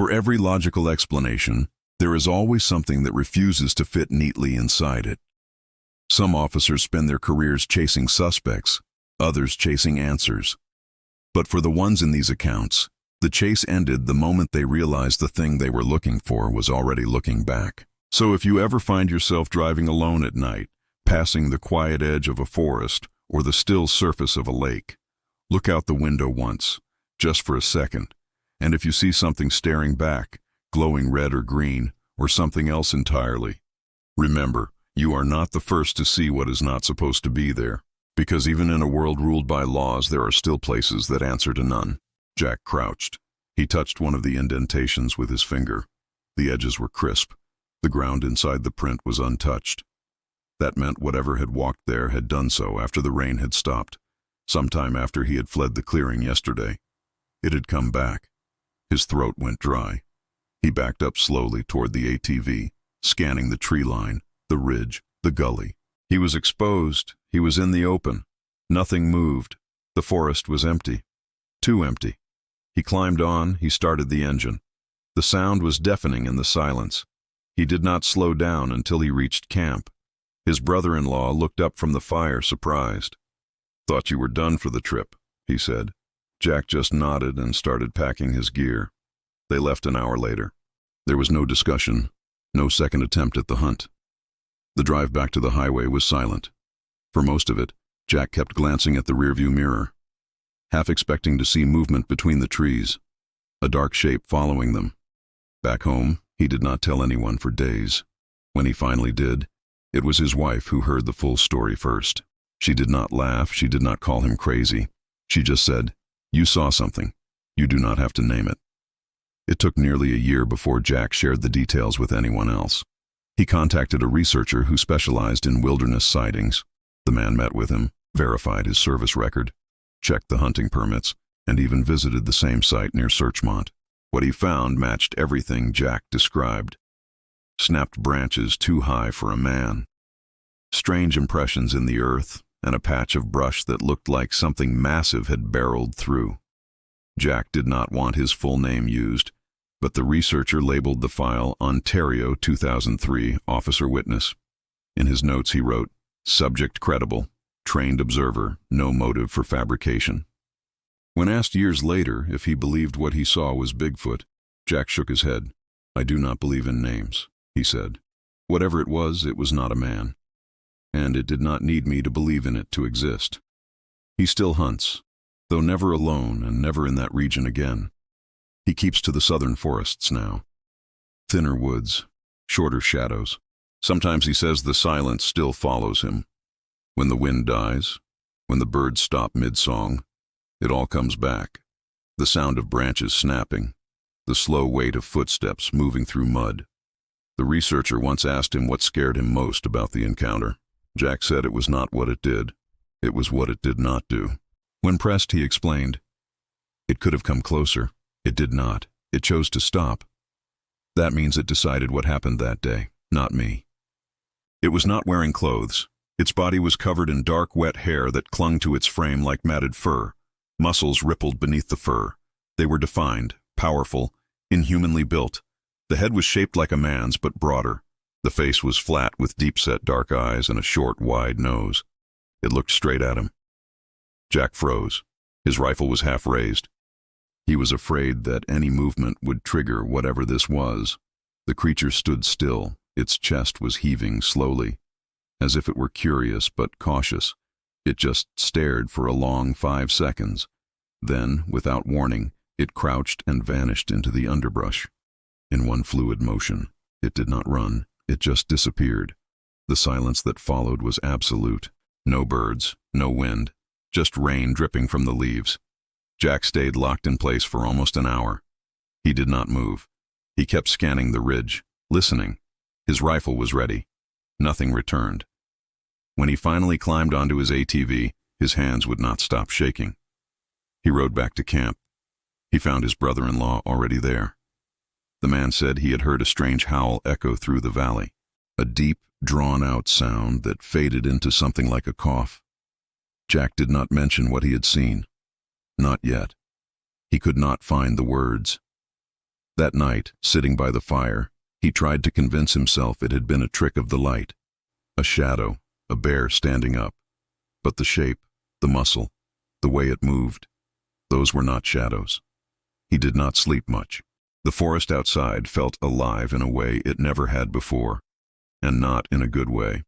For every logical explanation, there is always something that refuses to fit neatly inside it. Some officers spend their careers chasing suspects, others chasing answers. But for the ones in these accounts, the chase ended the moment they realized the thing they were looking for was already looking back. So if you ever find yourself driving alone at night, passing the quiet edge of a forest or the still surface of a lake, look out the window once, just for a second, and if you see something staring back, glowing red or green, or something else entirely, remember, you are not the first to see what is not supposed to be there, because even in a world ruled by laws, there are still places that answer to none. Jack crouched. He touched one of the indentations with his finger. The edges were crisp. The ground inside the print was untouched. That meant whatever had walked there had done so after the rain had stopped, sometime after he had fled the clearing yesterday. It had come back. His throat went dry. He backed up slowly toward the ATV, scanning the tree line, the ridge, the gully. He was exposed. He was in the open. Nothing moved. The forest was empty. Too empty. He climbed on. He started the engine. The sound was deafening in the silence. He did not slow down until he reached camp. His brother-in-law looked up from the fire, surprised. "Thought you were done for the trip," he said. Jack just nodded and started packing his gear. They left an hour later. There was no discussion, no second attempt at the hunt. The drive back to the highway was silent. For most of it, Jack kept glancing at the rearview mirror, half expecting to see movement between the trees, a dark shape following them. Back home, he did not tell anyone for days. When he finally did, it was his wife who heard the full story first. She did not laugh, she did not call him crazy. She just said, "You saw something. You do not have to name it." It took nearly a year before Jack shared the details with anyone else. He contacted a researcher who specialized in wilderness sightings. The man met with him, verified his service record, checked the hunting permits, and even visited the same site near Searchmont. What he found matched everything Jack described. Snapped branches too high for a man, strange impressions in the earth, and a patch of brush that looked like something massive had barreled through. Jack did not want his full name used, but the researcher labeled the file Ontario 2003 Officer Witness. In his notes he wrote, "Subject credible, trained observer, no motive for fabrication." When asked years later if he believed what he saw was Bigfoot, Jack shook his head. "I do not believe in names," he said. "Whatever it was not a man. And it did not need me to believe in it to exist." He still hunts, though never alone and never in that region again. He keeps to the southern forests now. Thinner woods, shorter shadows. Sometimes he says the silence still follows him. When the wind dies, when the birds stop mid-song, it all comes back. The sound of branches snapping, the slow weight of footsteps moving through mud. The researcher once asked him what scared him most about the encounter. Jack said it was not what it did, it was what it did not do. When pressed, he explained, "It could have come closer. It did not. It chose to stop. That means it decided what happened that day, not me." It was not wearing clothes. Its body was covered in dark, wet hair that clung to its frame like matted fur. Muscles rippled beneath the fur. They were defined, powerful, inhumanly built. The head was shaped like a man's, but broader. The face was flat with deep-set dark eyes and a short, wide nose. It looked straight at him. Jack froze. His rifle was half raised. He was afraid that any movement would trigger whatever this was. The creature stood still. Its chest was heaving slowly, as if it were curious but cautious. It just stared for a long 5 seconds. Then, without warning, it crouched and vanished into the underbrush. In one fluid motion, it did not run. It just disappeared. The silence that followed was absolute. No birds, no wind, just rain dripping from the leaves. Jack stayed locked in place for almost an hour. He did not move. He kept scanning the ridge, listening. His rifle was ready. Nothing returned. When he finally climbed onto his ATV, his hands would not stop shaking. He rode back to camp. He found his brother-in-law already there. The man said he had heard a strange howl echo through the valley, a deep, drawn-out sound that faded into something like a cough. Jack did not mention what he had seen. Not yet. He could not find the words. That night, sitting by the fire, he tried to convince himself it had been a trick of the light. A shadow, a bear standing up. But the shape, the muscle, the way it moved, those were not shadows. He did not sleep much. The forest outside felt alive in a way it never had before, and not in a good way.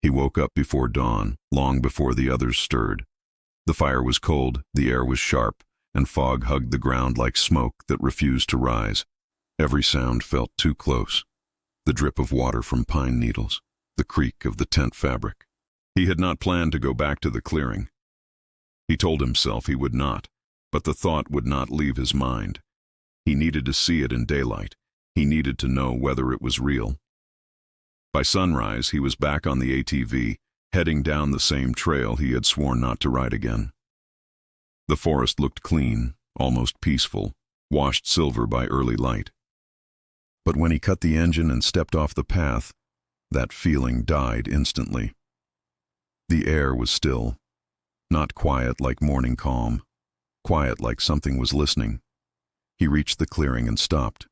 He woke up before dawn, long before the others stirred. The fire was cold, the air was sharp, and fog hugged the ground like smoke that refused to rise. Every sound felt too close. The drip of water from pine needles, the creak of the tent fabric. He had not planned to go back to the clearing. He told himself he would not, but the thought would not leave his mind. He needed to see it in daylight. He needed to know whether it was real. By sunrise, he was back on the ATV, heading down the same trail he had sworn not to ride again. The forest looked clean, almost peaceful, washed silver by early light. But when he cut the engine and stepped off the path, that feeling died instantly. The air was still, not quiet like morning calm, quiet like something was listening. He reached the clearing and stopped.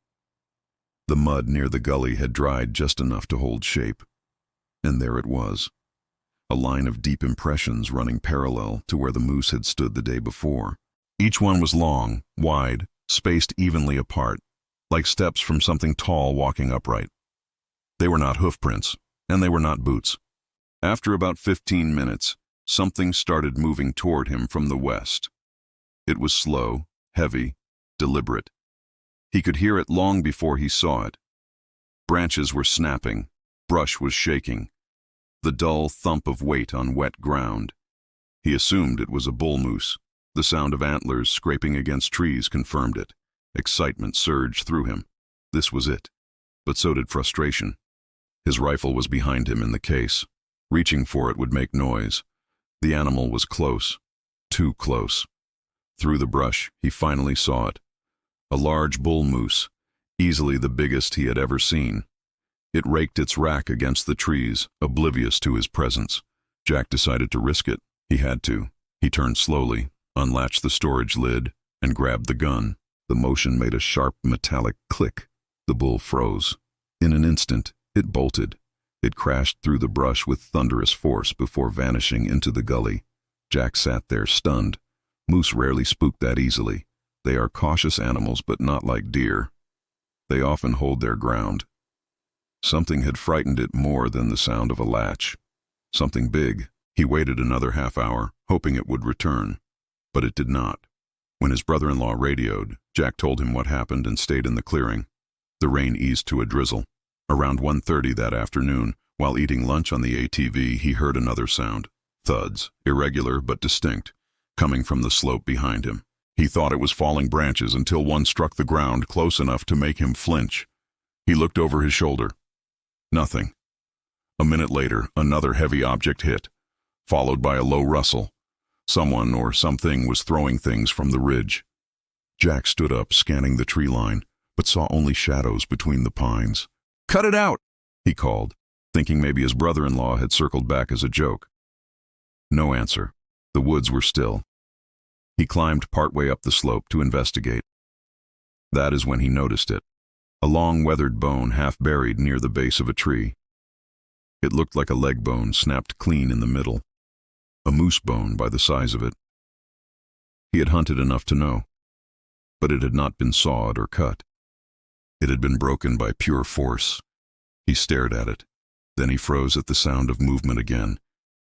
The mud near the gully had dried just enough to hold shape. And there it was, a line of deep impressions running parallel to where the moose had stood the day before. Each one was long, wide, spaced evenly apart, like steps from something tall walking upright. They were not hoof prints, and they were not boots. After about 15 minutes, something started moving toward him from the west. It was slow, heavy, deliberate. He could hear it long before he saw it. Branches were snapping, brush was shaking, the dull thump of weight on wet ground. He assumed it was a bull moose. The sound of antlers scraping against trees confirmed it. Excitement surged through him. This was it. But so did frustration. His rifle was behind him in the case. Reaching for it would make noise. The animal was close. Too close. Through the brush, he finally saw it. A large bull moose, easily the biggest he had ever seen. It raked its rack against the trees, oblivious to his presence. Jack decided to risk it. He had to. He turned slowly, unlatched the storage lid, and grabbed the gun. The motion made a sharp metallic click. The bull froze. In an instant, it bolted. It crashed through the brush with thunderous force before vanishing into the gully. Jack sat there stunned. Moose rarely spook that easily. They are cautious animals, but not like deer. They often hold their ground. Something had frightened it more than the sound of a latch. Something big. He waited another half hour, hoping it would return. But it did not. When his brother-in-law radioed, Jack told him what happened and stayed in the clearing. The rain eased to a drizzle. Around 1:30 that afternoon, while eating lunch on the ATV, he heard another sound. Thuds, irregular but distinct, coming from the slope behind him. He thought it was falling branches until one struck the ground close enough to make him flinch. He looked over his shoulder. Nothing. A minute later, another heavy object hit, followed by a low rustle. Someone or something was throwing things from the ridge. Jack stood up, scanning the tree line, but saw only shadows between the pines. "Cut it out!" he called, thinking maybe his brother-in-law had circled back as a joke. No answer. The woods were still. He climbed partway up the slope to investigate. That is when he noticed it. A long weathered bone half buried near the base of a tree. It looked like a leg bone snapped clean in the middle. A moose bone by the size of it. He had hunted enough to know. But it had not been sawed or cut. It had been broken by pure force. He stared at it. Then he froze at the sound of movement again.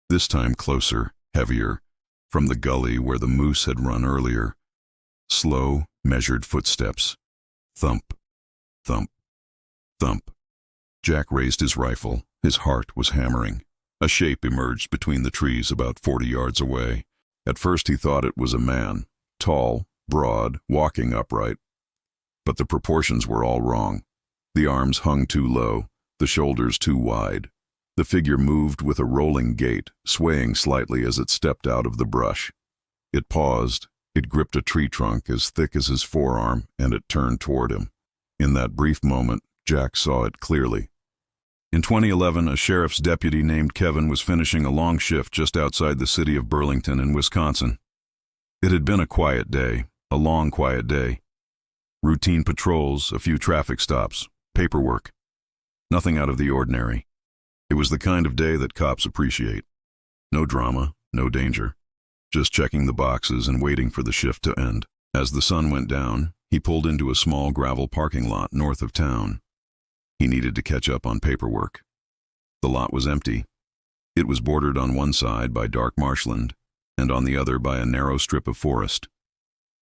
This time closer, heavier, from the gully where the moose had run earlier. Slow, measured footsteps. Thump, thump, thump. Jack raised his rifle. His heart was hammering. A shape emerged between the trees about 40 yards away. At first he thought it was a man, tall, broad, walking upright. But the proportions were all wrong. The arms hung too low, the shoulders too wide. The figure moved with a rolling gait, swaying slightly as it stepped out of the brush. It paused, it gripped a tree trunk as thick as his forearm, and it turned toward him. In that brief moment, Jack saw it clearly. In 2011, a sheriff's deputy named Kevin was finishing a long shift just outside the city of Burlington in Wisconsin. It had been a quiet day, a long quiet day. Routine patrols, a few traffic stops, paperwork. Nothing out of the ordinary. It was the kind of day that cops appreciate. No drama, no danger. Just checking the boxes and waiting for the shift to end. As the sun went down, he pulled into a small gravel parking lot north of town. He needed to catch up on paperwork. The lot was empty. It was bordered on one side by dark marshland, and on the other by a narrow strip of forest.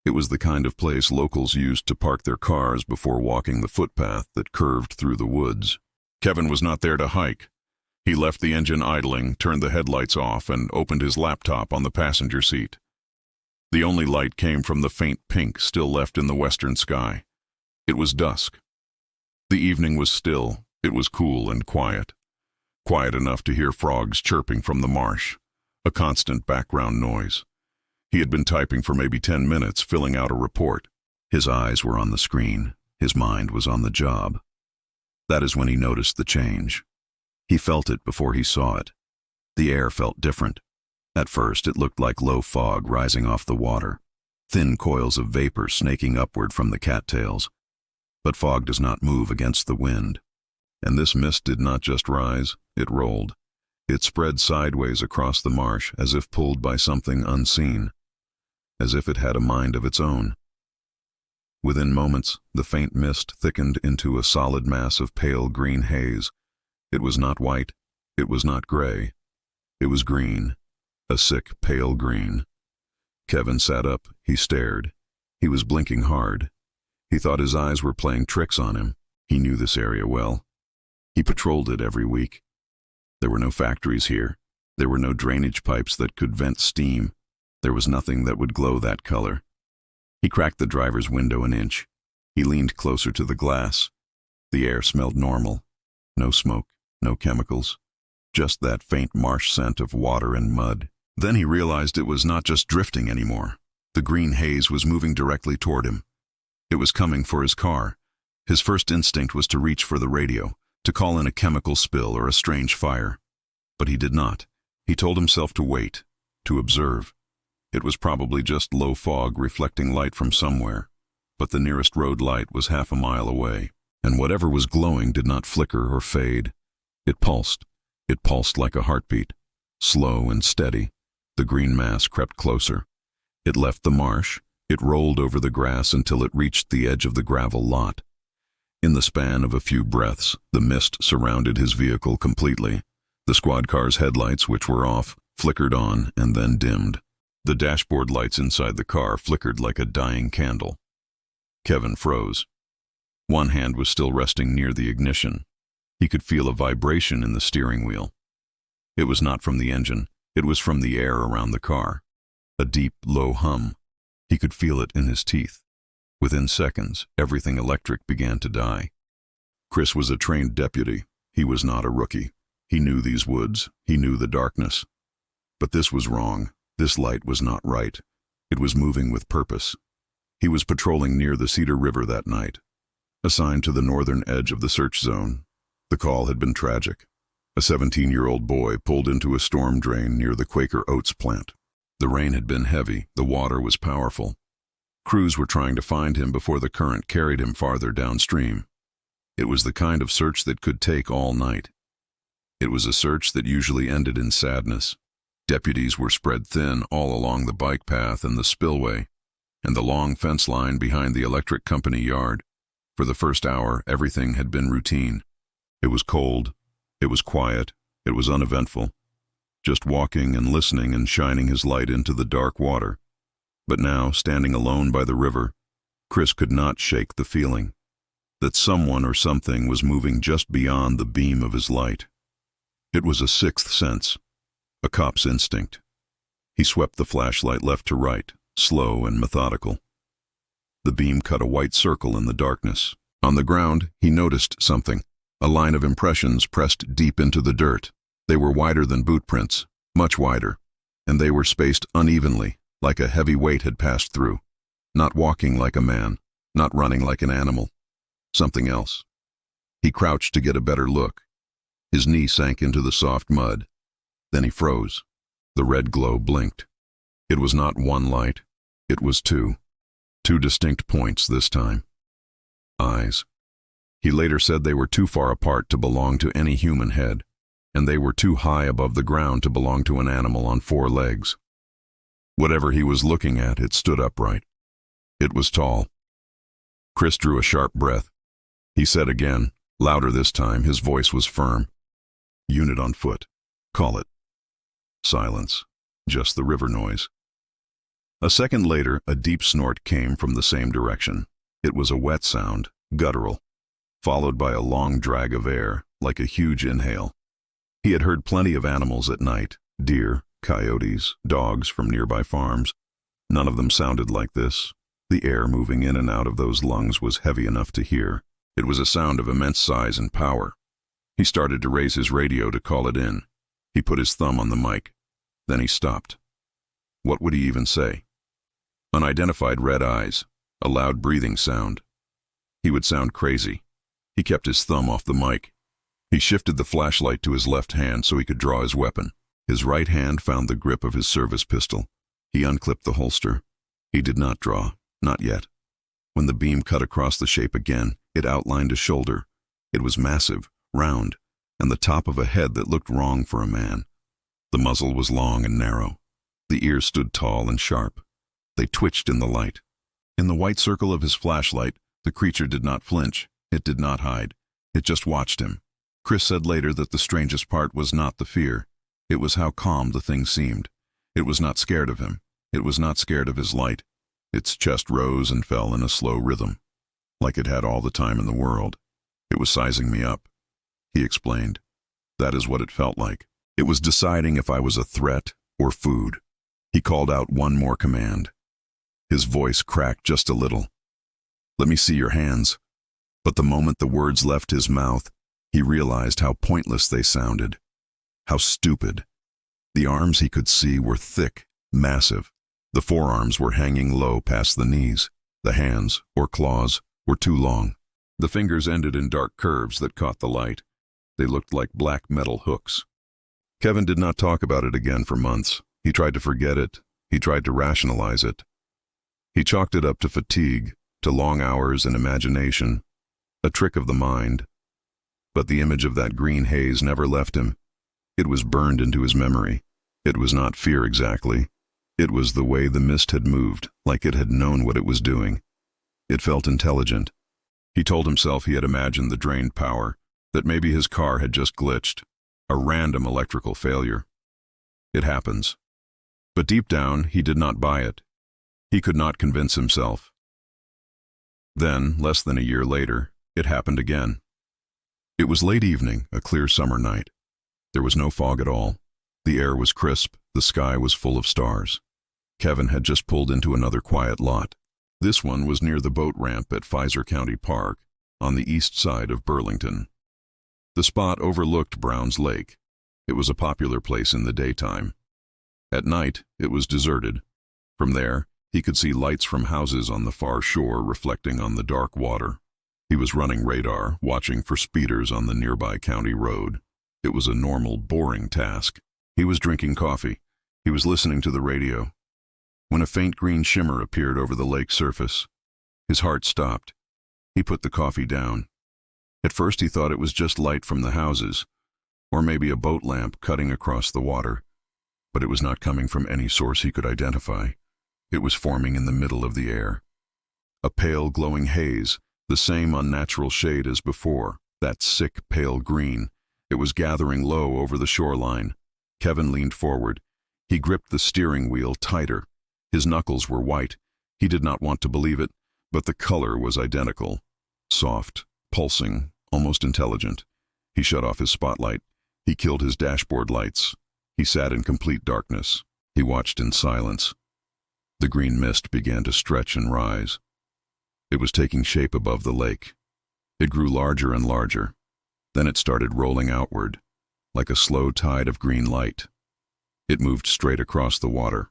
It was the kind of place locals used to park their cars before walking the footpath that curved through the woods. Kevin was not there to hike. He left the engine idling, turned the headlights off, and opened his laptop on the passenger seat. The only light came from the faint pink still left in the western sky. It was dusk. The evening was still. It was cool and quiet. Quiet enough to hear frogs chirping from the marsh, a constant background noise. He had been typing for maybe 10 minutes, filling out a report. His eyes were on the screen. His mind was on the job. That is when he noticed the change. He felt it before he saw it. The air felt different. At first, it looked like low fog rising off the water, thin coils of vapor snaking upward from the cattails. But fog does not move against the wind. And this mist did not just rise, it rolled. It spread sideways across the marsh as if pulled by something unseen, as if it had a mind of its own. Within moments, the faint mist thickened into a solid mass of pale green haze. It was not white, it was not gray. It was green, a sick, pale green. Kevin sat up, he stared. He was blinking hard. He thought his eyes were playing tricks on him. He knew this area well. He patrolled it every week. There were no factories here. There were no drainage pipes that could vent steam. There was nothing that would glow that color. He cracked the driver's window an inch. He leaned closer to the glass. The air smelled normal. No smoke, no chemicals. Just that faint marsh scent of water and mud. Then he realized it was not just drifting anymore. The green haze was moving directly toward him. It was coming for his car. His first instinct was to reach for the radio, to call in a chemical spill or a strange fire. But he did not. He told himself to wait, to observe. It was probably just low fog reflecting light from somewhere, but the nearest road light was half a mile away, and whatever was glowing did not flicker or fade. It pulsed. It pulsed like a heartbeat, slow and steady. The green mass crept closer. It left the marsh. It rolled over the grass until it reached the edge of the gravel lot. In the span of a few breaths, the mist surrounded his vehicle completely. The squad car's headlights, which were off, flickered on and then dimmed. The dashboard lights inside the car flickered like a dying candle. Kevin froze. One hand was still resting near the ignition. He could feel a vibration in the steering wheel. It was not from the engine. It was from the air around the car. A deep, low hum. He could feel it in his teeth. Within seconds, everything electric began to die. Chris was a trained deputy. He was not a rookie. He knew these woods. He knew the darkness. But this was wrong. This light was not right. It was moving with purpose. He was patrolling near the Cedar River that night, assigned to the northern edge of the search zone. The call had been tragic. A 17-year-old boy pulled into a storm drain near the Quaker Oats plant. The rain had been heavy. The water was powerful. Crews were trying to find him before the current carried him farther downstream. It was the kind of search that could take all night. It was a search that usually ended in sadness. Deputies were spread thin all along the bike path and the spillway, and the long fence line behind the electric company yard. For the first hour, everything had been routine. It was cold. It was quiet. It was uneventful. Just walking and listening and shining his light into the dark water. But now, standing alone by the river, Chris could not shake the feeling that someone or something was moving just beyond the beam of his light. It was a sixth sense, a cop's instinct. He swept the flashlight left to right, slow and methodical. The beam cut a white circle in the darkness. On the ground, he noticed something, a line of impressions pressed deep into the dirt. They were wider than boot prints, much wider, and they were spaced unevenly, like a heavy weight had passed through. Not walking like a man, not running like an animal. Something else. He crouched to get a better look. His knee sank into the soft mud. Then he froze. The red glow blinked. It was not one light. It was two. Two distinct points this time. eyes. He later said they were too far apart to belong to any human head, and they were too high above the ground to belong to an animal on 4 legs. Whatever he was looking at, it stood upright. It was tall. Chris drew a sharp breath. He said again, louder this time, his voice was firm. "Unit on foot. Call it." Silence. Just the river noise. A second later, a deep snort came from the same direction. It was a wet sound, guttural, followed by a long drag of air, like a huge inhale. He had heard plenty of animals at night, deer, coyotes, dogs from nearby farms. None of them sounded like this. The air moving in and out of those lungs was heavy enough to hear. It was a sound of immense size and power. He started to raise his radio to call it in. He put his thumb on the mic. Then he stopped. What would he even say? Unidentified red eyes, a loud breathing sound. He would sound crazy. He kept his thumb off the mic. He shifted the flashlight to his left hand so he could draw his weapon. His right hand found the grip of his service pistol. He unclipped the holster. He did not draw, not yet. When the beam cut across the shape again, it outlined a shoulder. It was massive, round, and the top of a head that looked wrong for a man. The muzzle was long and narrow. The ears stood tall and sharp. They twitched in the light. In the white circle of his flashlight, the creature did not flinch. It did not hide. It just watched him. Chris said later that the strangest part was not the fear. It was how calm the thing seemed. It was not scared of him. It was not scared of his light. Its chest rose and fell in a slow rhythm, like it had all the time in the world. It was sizing me up, he explained. That is what it felt like. It was deciding if I was a threat or food. He called out one more command. His voice cracked just a little. "Let me see your hands." But the moment the words left his mouth, he realized how pointless they sounded. How stupid. The arms he could see were thick, massive. The forearms were hanging low past the knees. The hands, or claws, were too long. The fingers ended in dark curves that caught the light. They looked like black metal hooks. Kevin did not talk about it again for months. He tried to forget it. He tried to rationalize it. He chalked it up to fatigue, to long hours and imagination, a trick of the mind. But the image of that green haze never left him. It was burned into his memory. It was not fear exactly. It was the way the mist had moved, like it had known what it was doing. It felt intelligent. He told himself he had imagined the drained power, that maybe his car had just glitched, a random electrical failure. It happens. But deep down, he did not buy it. He could not convince himself. Then, less than a year later, it happened again. It was late evening, a clear summer night. There was no fog at all. The air was crisp, the sky was full of stars. Kevin had just pulled into another quiet lot. This one was near the boat ramp at Pfizer County Park, on the east side of Burlington. The spot overlooked Browns Lake. It was a popular place in the daytime. At night, it was deserted. From there, he could see lights from houses on the far shore reflecting on the dark water. He was running radar, watching for speeders on the nearby county road. It was a normal, boring task. He was drinking coffee. He was listening to the radio. When a faint green shimmer appeared over the lake surface, his heart stopped. He put the coffee down. At first he thought it was just light from the houses, or maybe a boat lamp cutting across the water. But it was not coming from any source he could identify. It was forming in the middle of the air. A pale, glowing haze, the same unnatural shade as before, that sick, pale green. It was gathering low over the shoreline. Kevin leaned forward. He gripped the steering wheel tighter. His knuckles were white. He did not want to believe it, but the color was identical. Soft, pulsing, almost intelligent. He shut off his spotlight. He killed his dashboard lights. He sat in complete darkness. He watched in silence. The green mist began to stretch and rise. It was taking shape above the lake. It grew larger and larger. Then it started rolling outward, like a slow tide of green light. It moved straight across the water,